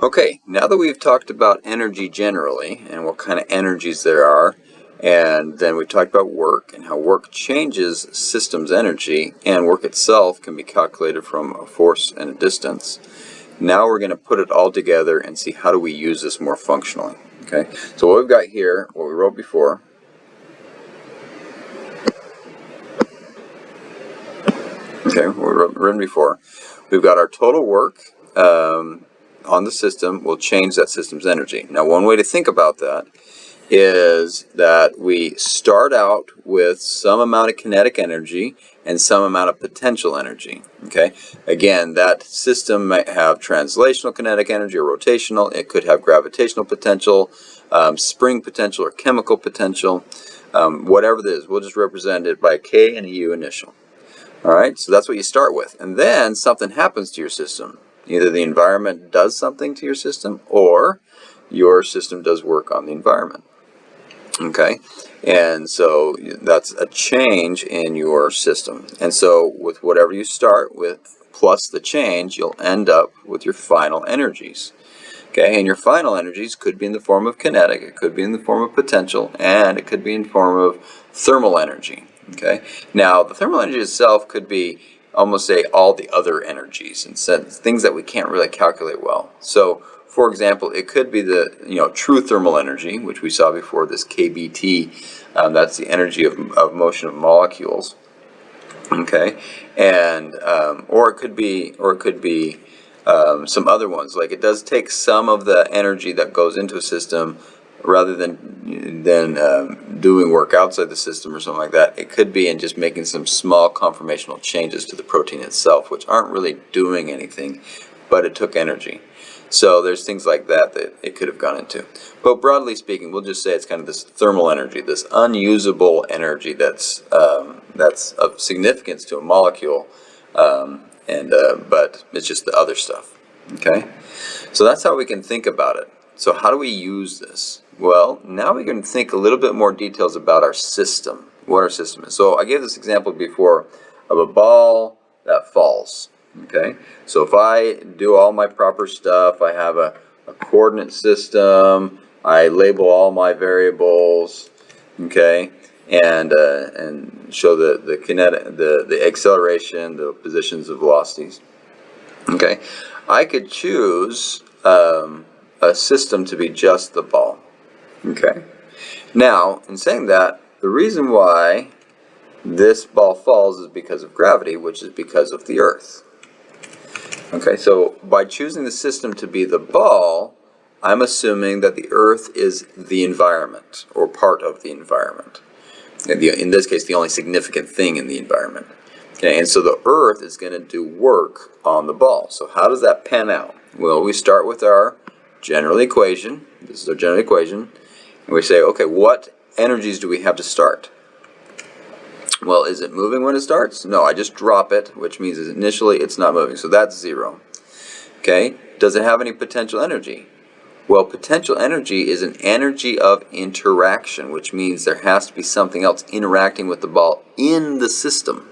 Okay, now that we've talked about energy generally and what kind of energies there are, and then we talked about work and how work changes systems energy, and work itself can be calculated from a force and a distance. Now we're going to put it all together and see how do we use this more functionally. Okay, so what we've got here, what we wrote before, we've got our total work on the system will change that system's energy. Now, one way to think about that is that we start out with some amount of kinetic energy and some amount of potential energy. Okay, again, that system might have translational kinetic energy or rotational. It could have gravitational potential, spring potential, or chemical potential. Whatever it is, we'll just represent it by a K and a U initial. All right, so that's what you start with, and then something happens to your system. Either the environment does something to your system, or your system does work on the environment. Okay, and so that's a change in your system. And so with whatever you start with plus the change, you'll end up with your final energies. Okay, and your final energies could be in the form of kinetic, it could be in the form of potential, and it could be in the form of thermal energy. Okay, now the thermal energy itself could be almost say all the other energies and things that we can't really calculate well. So for example, it could be the true thermal energy, which we saw before, this KBT. That's the energy of motion of molecules. Okay, and or it could be some other ones. Like, it does take some of the energy that goes into a system rather than doing work outside the system or something like that. It could be in just making some small conformational changes to the protein itself, which aren't really doing anything, but it took energy. So there's things like that that it could have gone into. But broadly speaking, we'll just say it's kind of this thermal energy, this unusable energy that's of significance to a molecule, but it's just the other stuff. Okay, so that's how we can think about it. So how do we use this? Well, now we can think a little bit more details about our system, what our system is. So I gave this example before of a ball that falls. Okay, so if I do all my proper stuff, I have a coordinate system, I label all my variables, okay, and show the kinetic, the acceleration, the positions of velocities. Okay, I could choose a system to be just the ball. Okay, now in saying that, the reason why this ball falls is because of gravity, which is because of the Earth. Okay, so by choosing the system to be the ball, I'm assuming that the Earth is the environment, or part of the environment. In this case, the only significant thing in the environment. Okay, and so the Earth is going to do work on the ball. So how does that pan out? Well, we start with our general equation. This is our general equation. And we say, okay, what energies do we have to start? Well, is it moving when it starts? No, I just drop it, which means initially it's not moving. So that's 0. Okay, does it have any potential energy? Well, potential energy is an energy of interaction, which means there has to be something else interacting with the ball in the system.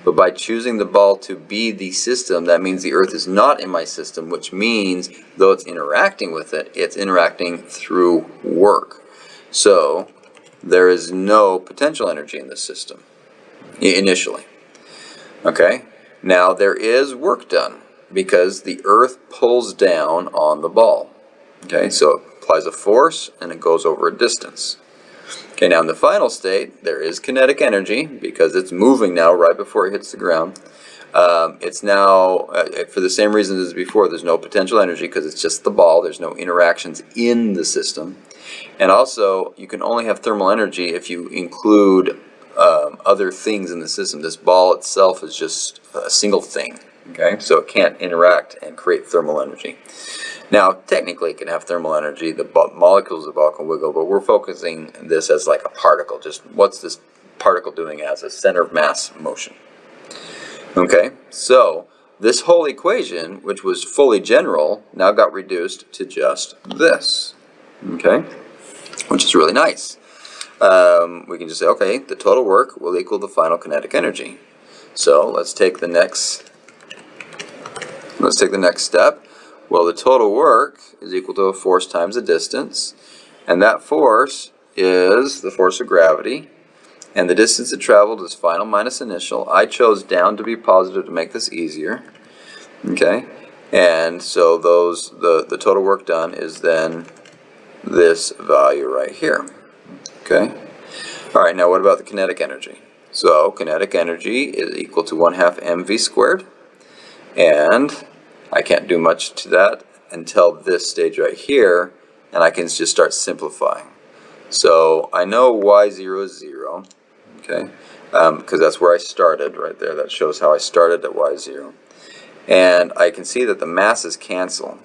But by choosing the ball to be the system, that means the Earth is not in my system, which means though it's interacting with it, it's interacting through work. So there is no potential energy in this system initially. Okay, now there is work done because the Earth pulls down on the ball. Okay, so it applies a force and it goes over a distance. Okay, now in the final state, there is kinetic energy because it's moving now right before it hits the ground. It's now, for the same reasons as before, there's no potential energy because it's just the ball. There's no interactions in the system. And also, you can only have thermal energy if you include other things in the system. This ball itself is just a single thing. Okay, so it can't interact and create thermal energy. Now, technically, it can have thermal energy. The molecules of the ball can wiggle, but we're focusing this as like a particle. Just what's this particle doing as a center of mass motion? Okay, so this whole equation, which was fully general, now got reduced to just this. Okay, which is really nice. We can just say, okay, the total work will equal the final kinetic energy. So let's take the next step. Well, the total work is equal to a force times the distance, and that force is the force of gravity, and the distance it traveled is final minus initial. I chose down to be positive to make this easier. Okay, and so the total work done is then this value right here. Okay, all right, now what about the kinetic energy? So kinetic energy is equal to 1/2 mv squared, and I can't do much to that until this stage right here, and I can just start simplifying. So I know y0 is 0, okay, because that's where I started right there. That shows how I started at y0. And I can see that the masses cancel.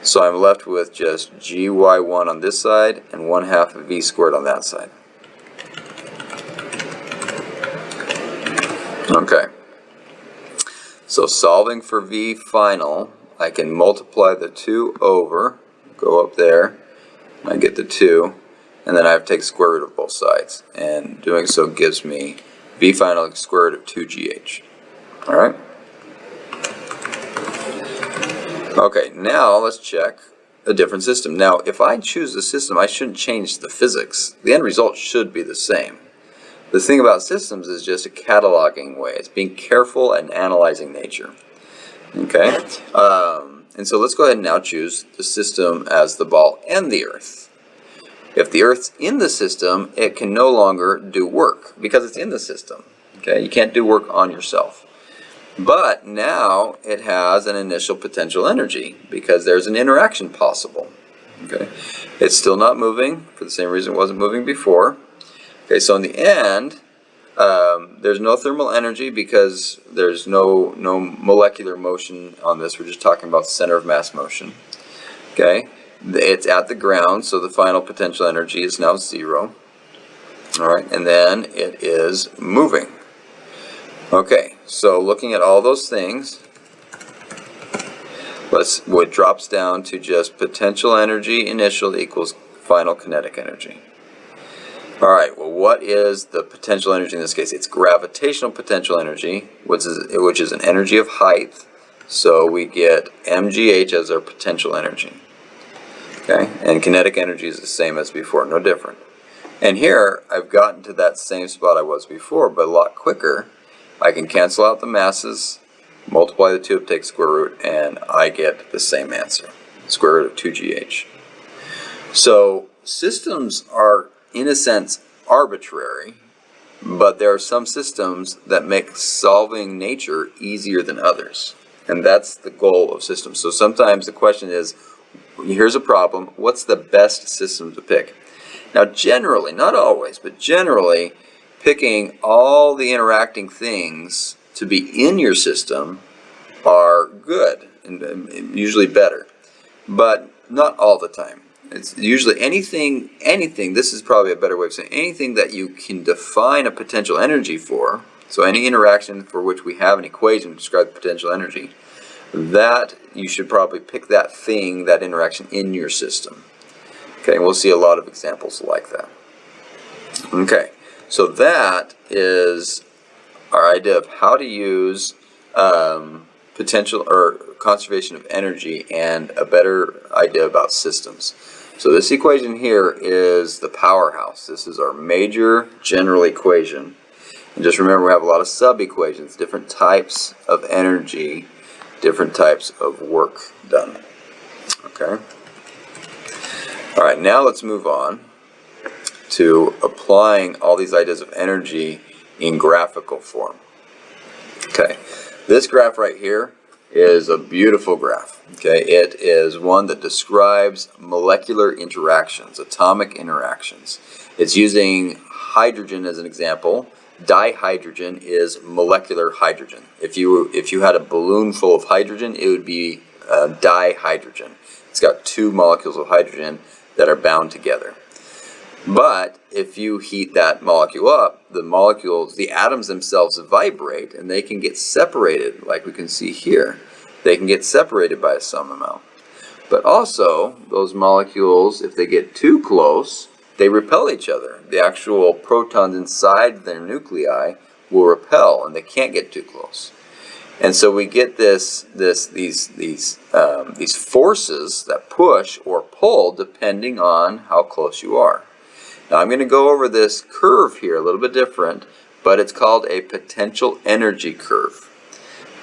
So I'm left with just gy1 on this side and 1/2 v squared on that side. Okay. So solving for v final, I can multiply the 2 over, go up there, I get the 2, and then I have to take the square root of both sides. And doing so gives me v final square root of 2gh. Alright? Okay, now let's check a different system. Now, if I choose the system, I shouldn't change the physics. The end result should be the same. The thing about systems is just a cataloging way. It's being careful and analyzing nature. Okay? And so let's go ahead and now choose the system as the ball and the earth. If the earth's in the system, it can no longer do work because it's in the system. Okay? You can't do work on yourself. But now it has an initial potential energy because there's an interaction possible. Okay? It's still not moving for the same reason it wasn't moving before. Okay, so in the end, there's no thermal energy because there's no molecular motion on this. We're just talking about center of mass motion. Okay, it's at the ground, so the final potential energy is now 0. All right, and then it is moving. Okay, so looking at all those things, what drops down to just potential energy initial equals final kinetic energy. Alright, well, what is the potential energy in this case? It's gravitational potential energy, which is an energy of height. So we get mgh as our potential energy. Okay, and kinetic energy is the same as before, no different. And here, I've gotten to that same spot I was before, but a lot quicker. I can cancel out the masses, multiply the 2, take square root, and I get the same answer, square root of 2gh. So systems are, in a sense, arbitrary, but there are some systems that make solving nature easier than others. And that's the goal of systems. So sometimes the question is, here's a problem, what's the best system to pick? Now generally, not always, but generally, picking all the interacting things to be in your system are good, and usually better, but not all the time. It's usually anything, this is probably a better way of saying anything that you can define a potential energy for, so any interaction for which we have an equation to describe the potential energy, that you should probably pick that thing, that interaction in your system. Okay, and we'll see a lot of examples like that. Okay, so that is our idea of how to use potential or conservation of energy and a better idea about systems. So this equation here is the powerhouse. This is our major general equation. And just remember, we have a lot of sub-equations, different types of energy, different types of work done. Okay? All right, now let's move on to applying all these ideas of energy in graphical form. Okay, this graph right here is a beautiful graph. Okay, it is one that describes molecular interactions, atomic interactions. It's using hydrogen as an example. Dihydrogen is molecular hydrogen. If you had a balloon full of hydrogen, it would be dihydrogen. It's got 2 molecules of hydrogen that are bound together. But if you heat that molecule up, the molecules, the atoms themselves vibrate, and they can get separated, like we can see here. They can get separated by some amount. But also, those molecules, if they get too close, they repel each other. The actual protons inside their nuclei will repel, and they can't get too close. And so we get these forces that push or pull depending on how close you are. Now I'm going to go over this curve here a little bit different, but it's called a potential energy curve.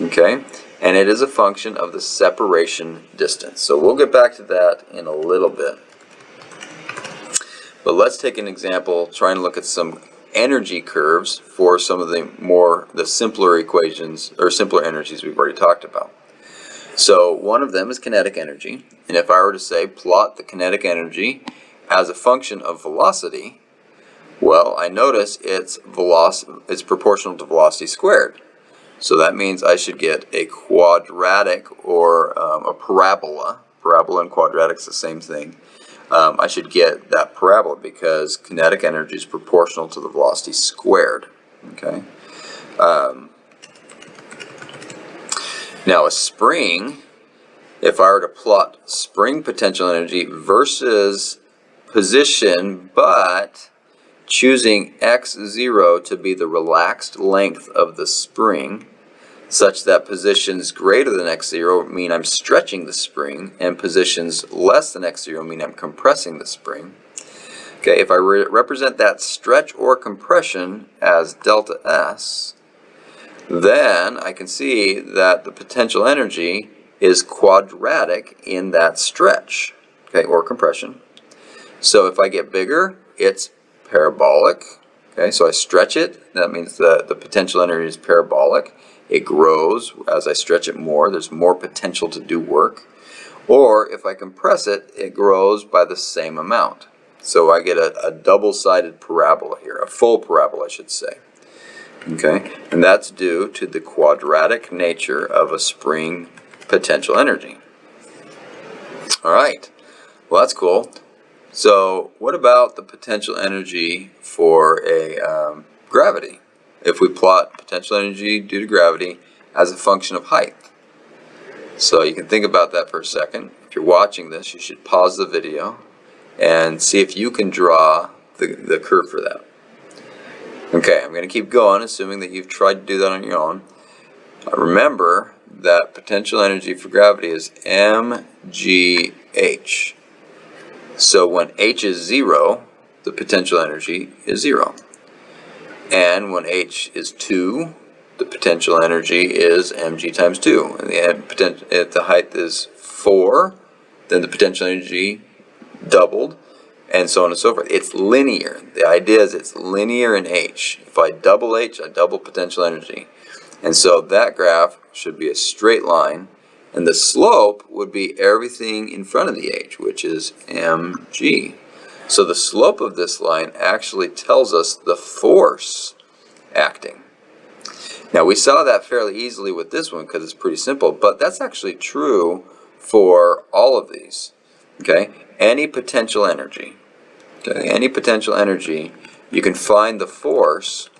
Okay, and it is a function of the separation distance. So we'll get back to that in a little bit. But let's take an example, try and look at some energy curves for some of the simpler equations or simpler energies we've already talked about. So one of them is kinetic energy, and if I were to say plot the kinetic energy as a function of velocity, well, I notice it's proportional to velocity squared. So that means I should get a quadratic or a parabola. Parabola and quadratic is the same thing. I should get that parabola because kinetic energy is proportional to the velocity squared. Okay. Now a spring, if I were to plot spring potential energy versus position, but choosing x0 to be the relaxed length of the spring, such that positions greater than x0 mean I'm stretching the spring, and positions less than x0 mean I'm compressing the spring. Okay, if I represent that stretch or compression as delta S, then I can see that the potential energy is quadratic in that stretch, okay, or compression. So if I get bigger, it's parabolic. Okay, so I stretch it, that means the potential energy is parabolic. It grows as I stretch it more. There's more potential to do work. Or if I compress it, it grows by the same amount. So I get a double-sided parabola here, a full parabola I should say. Okay, and that's due to the quadratic nature of a spring potential energy. All right, well that's cool. So what about the potential energy for a gravity? If we plot potential energy due to gravity as a function of height. So you can think about that for a second. If you're watching this, you should pause the video and see if you can draw the curve for that. Okay, I'm going to keep going, assuming that you've tried to do that on your own. Remember that potential energy for gravity is mgh. So when h is 0, the potential energy is 0. And when h is 2, the potential energy is mg times 2. And if the height is 4, then the potential energy doubled, and so on and so forth. It's linear. The idea is it's linear in h. If I double h, I double potential energy. And so that graph should be a straight line, and the slope would be everything in front of the h, which is mg. So the slope of this line actually tells us the force acting. Now we saw that fairly easily with this one because it's pretty simple, but that's actually true for all of these. Okay, any potential energy. Okay, any potential energy, you can find the force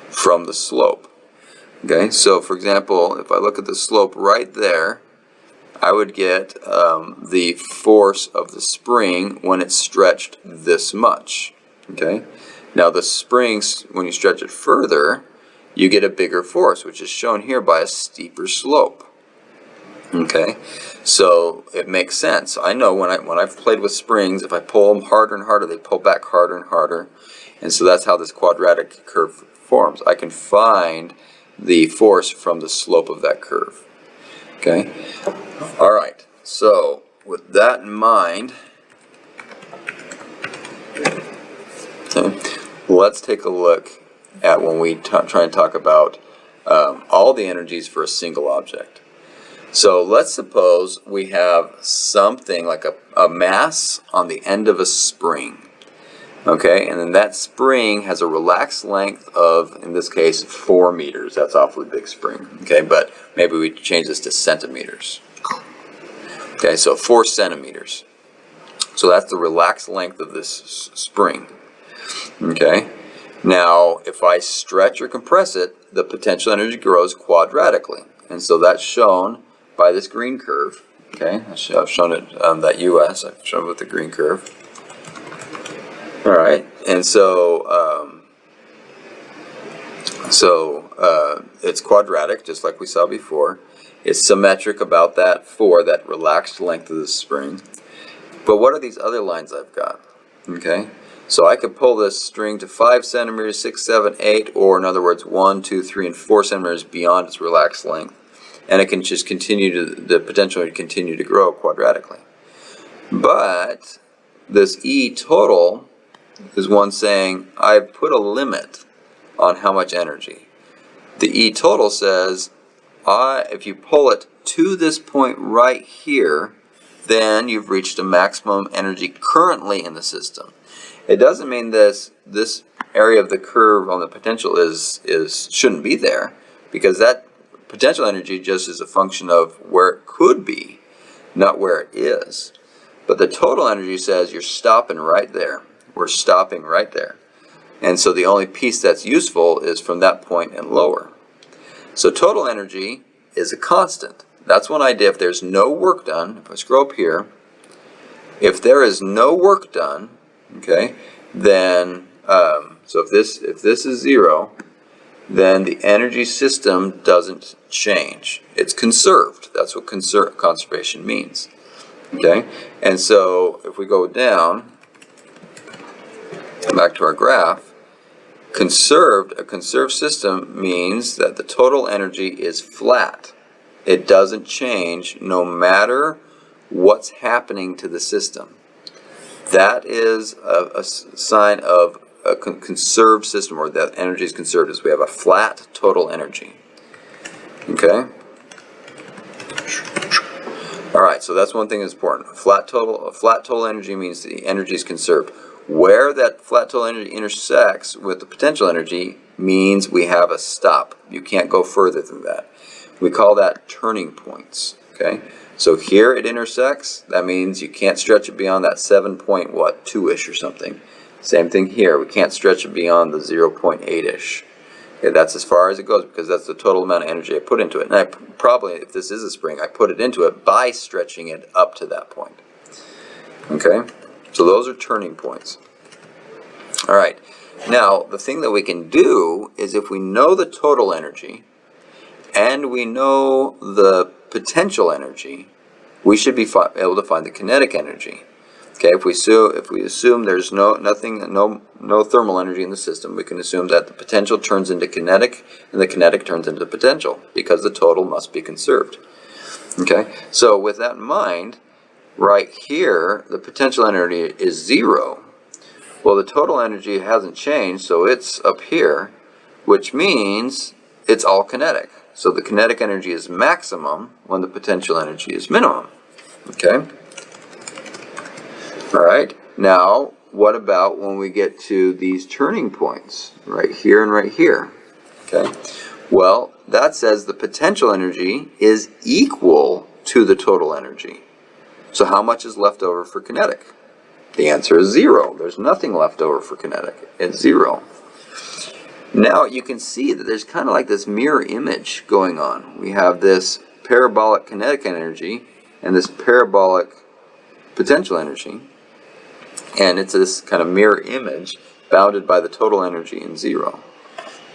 from the slope. Okay, so for example, if I look at the slope right there, I would get the force of the spring when it's stretched this much. Okay, now the springs, when you stretch it further, you get a bigger force, which is shown here by a steeper slope. Okay, so it makes sense. I know when I've played with springs, if I pull them harder and harder, they pull back harder and harder, and so that's how this quadratic curve forms. I can find the force from the slope of that curve. Okay. All right. So with that in mind, okay, let's take a look at when we try and talk about all the energies for a single object. So let's suppose we have something like a mass on the end of a spring. Okay, and then that spring has a relaxed length of, in this case, 4 meters. That's awfully big spring. Okay, but maybe we change this to centimeters. Okay, so 4 centimeters. So that's the relaxed length of this spring. Okay, now if I stretch or compress it, the potential energy grows quadratically. And so that's shown by this green curve. Okay, I've shown it, that US, I've shown it with the green curve. All right, and so it's quadratic, just like we saw before. It's symmetric about that that relaxed length of the spring. But what are these other lines I've got? Okay, so I could pull this string to 5 centimeters, 6, 7, 8, or in other words, 1, 2, 3, and 4 centimeters beyond its relaxed length. And it can just the potential to continue to grow quadratically. But this E total is one saying, I've put a limit on how much energy. The E total says, if you pull it to this point right here, then you've reached a maximum energy currently in the system. It doesn't mean this area of the curve on the potential shouldn't be there, because that potential energy just is a function of where it could be, not where it is. But the total energy says you're stopping right there. We're stopping right there. And so the only piece that's useful is from that point and lower. So total energy is a constant. That's one idea. If there's no work done, if I scroll up here, if there is no work done, okay, then so if this is 0, then the energy system doesn't change. It's conserved. That's what conservation means. Okay, and so if we go down, back to our graph, a conserved system means that the total energy is flat. It doesn't change no matter what's happening to the system. That is a sign of a conserved system, or that energy is conserved, is we have a flat total energy. Okay? Alright, so that's one thing that's important. A flat total energy means the energy is conserved. Where that flat total energy intersects with the potential energy means we have a stop. You can't go further than that. We call that turning points. Okay? So here it intersects. That means you can't stretch it beyond that 7.2-ish or something. Same thing here. We can't stretch it beyond the 0.8-ish. Okay, that's as far as it goes, because that's the total amount of energy I put into it. And I probably, if this is a spring, I put it into it by stretching it up to that point. Okay? So those are turning points. All right. Now, the thing that we can do is, if we know the total energy and we know the potential energy, we should be able to find the kinetic energy. Okay, if we assume there's no thermal energy in the system, we can assume that the potential turns into kinetic and the kinetic turns into potential, because the total must be conserved. Okay, so with that in mind, right here, the potential energy is 0. Well, the total energy hasn't changed, so it's up here, which means it's all kinetic. So the kinetic energy is maximum when the potential energy is minimum. Okay? Alright, now what about when we get to these turning points, right here and right here? Okay? Well, that says the potential energy is equal to the total energy. So how much is left over for kinetic? The answer is 0. There's nothing left over for kinetic. It's 0. Now you can see that there's kind of like this mirror image going on. We have this parabolic kinetic energy and this parabolic potential energy. And it's this kind of mirror image bounded by the total energy in 0.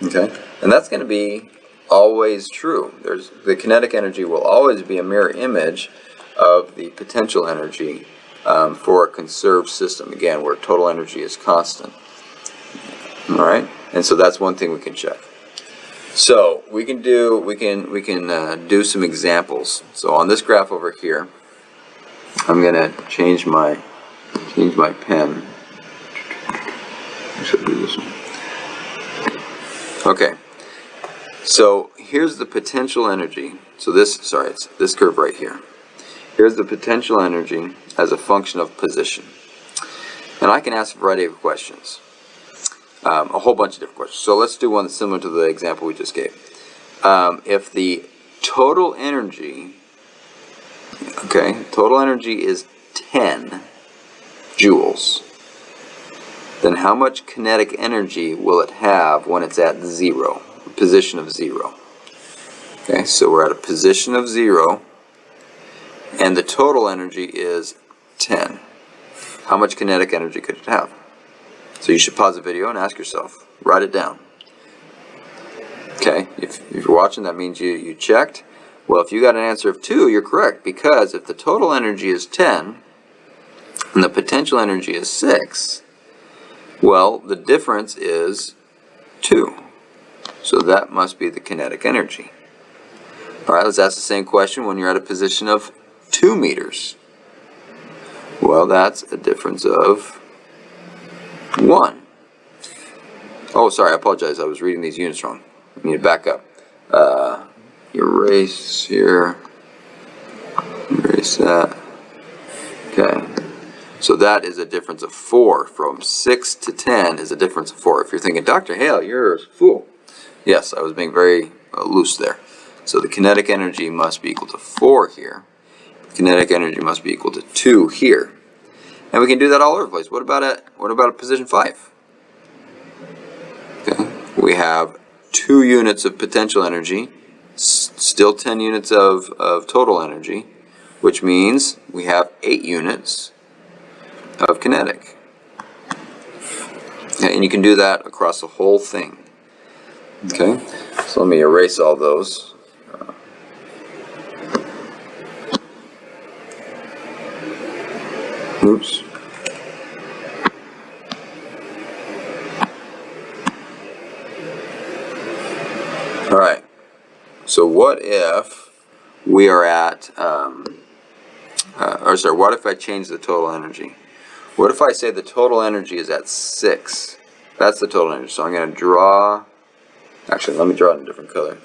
Okay? And that's going to be always true. The kinetic energy will always be a mirror image of the potential energy for a conserved system, again, where total energy is constant. All right, and so that's one thing we can check. So we can do some examples. So on this graph over here, I'm going to change my pen. I should do this one. Okay. So here's the potential energy. So it's this curve right here. Here's the potential energy as a function of position. And I can ask a variety of questions. A whole bunch of different questions. So let's do one that's similar to the example we just gave. If the total energy, total energy is 10 joules, then how much kinetic energy will it have when it's at 0, position of 0? Okay, so we're at a position of 0, and the total energy is 10. How much kinetic energy could it have? So you should pause the video and ask yourself. Write it down. Okay. Okay, if you're watching, that means you checked. Well, if you got an answer of 2, you're correct, because if the total energy is 10 and the potential energy is 6, well, the difference is 2. So that must be the kinetic energy. All right, let's ask the same question when you're at a position of 2 meters. Well, that's a difference of 1. Oh, sorry, I apologize. I was reading these units wrong. I need to back up. Erase here. Erase that. Okay. So that is a difference of 4. From 6 to 10 is a difference of 4. If you're thinking, Dr. Hale, you're a fool. Yes, I was being very loose there. So the kinetic energy must be equal to 4 here. Kinetic energy must be equal to 2 here. And we can do that all over the place. What about at position 5? Okay. We have 2 units of potential energy, still 10 units of total energy, which means we have 8 units of kinetic. Okay, and you can do that across the whole thing. Okay, so let me erase all those. Oops. All right. So what if we are at, what if I change the total energy? What if I say the total energy is at 6? That's the total energy. So I'm going to draw, actually, let me draw it in a different color.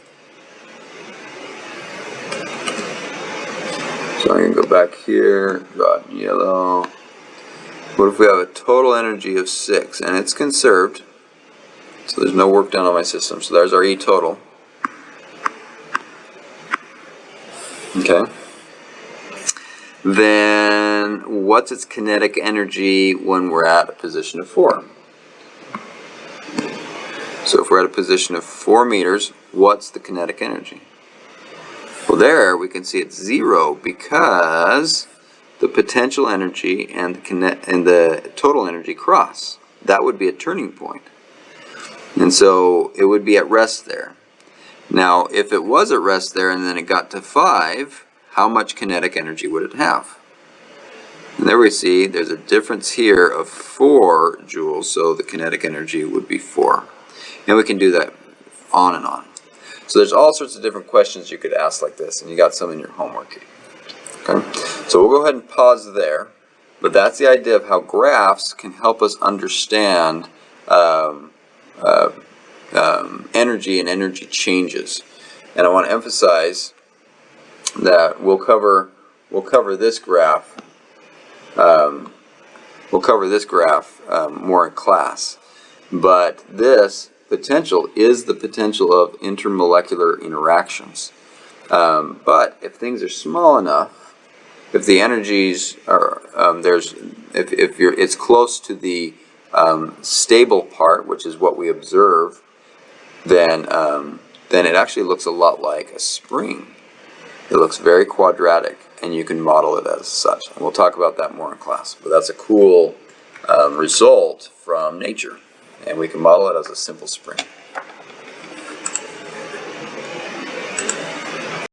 So I'm going to go back here, draw it in yellow. What if we have a total energy of 6 and it's conserved? So there's no work done on my system. So there's our E total. Okay. Then what's its kinetic energy when we're at a position of 4? So if we're at a position of 4 meters, what's the kinetic energy? Well, there we can see it's 0 because the potential energy and the total energy cross. That would be a turning point. And so it would be at rest there. Now, if it was at rest there and then it got to 5, how much kinetic energy would it have? And there we see there's a difference here of 4 joules, so the kinetic energy would be 4. And we can do that on and on. So there's all sorts of different questions you could ask like this, and you got some in your homework. Okay? So we'll go ahead and pause there, but that's the idea of how graphs can help us understand energy and energy changes. And I want to emphasize that we'll cover this graph. More in class. But this potential is the potential of intermolecular interactions. But if things are small enough, if the energies are it's close to the stable part, which is what we observe, then it actually looks a lot like a spring. It looks very quadratic, and you can model it as such. And we'll talk about that more in class. But that's a cool result from nature, and we can model it as a simple spring.